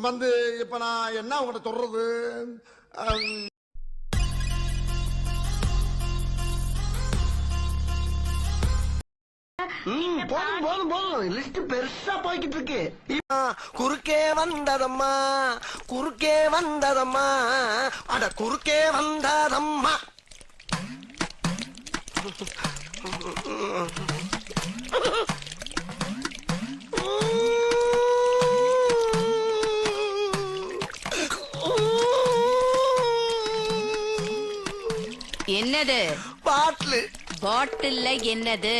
வந்து இப்ப நான் என்ன உங்கள்கிட்ட சொல்றது? போதும் லிஸ்ட் பெருசா போய்கிட்டு இருக்கு. குறுக்கே வந்ததம்மா அட குறுக்கே வந்ததம்மா. என்னது? பாட்டில்ல என்னது?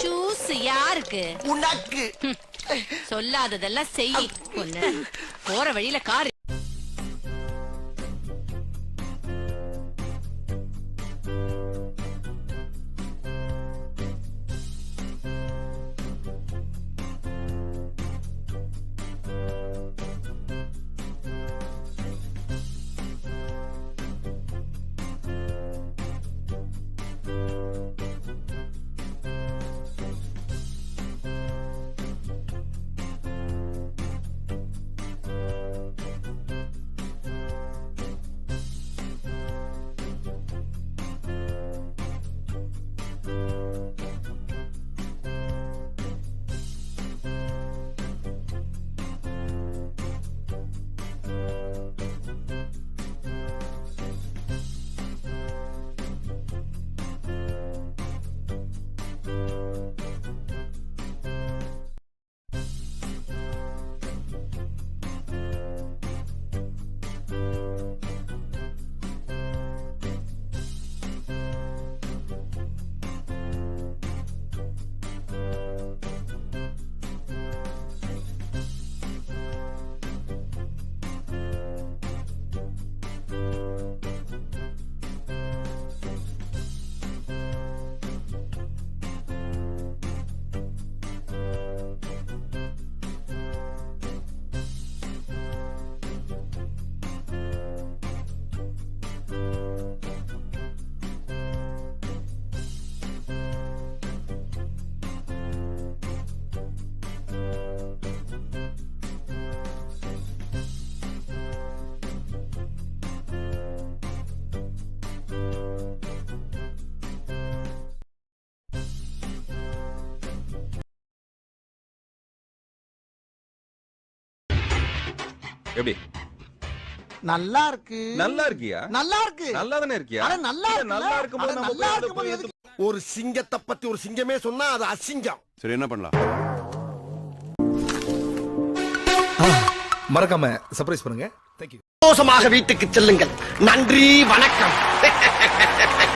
ஜூஸ் யாருக்கு? உனக்கு. சொல்லாததெல்லாம் செய். போற வழியில கார். எப்படி? நல்லா இருக்கு. நல்லா இருக்கியா? நல்லா இருக்கு. நல்லா தானே இருக்கியா? நல்லா இருக்கும்போது ஒரு சிங்கத்தை பத்தி ஒரு சிங்கமே சொன்னா அது அசிங்கம். சரி, என்ன பண்ணலாம்? மறக்காம சர்ப்ரைஸ் பண்ணுங்க. தேங்க்யூ. சந்தோஷமாக வீட்டுக்கு செல்லுங்கள். நன்றி, வணக்கம்.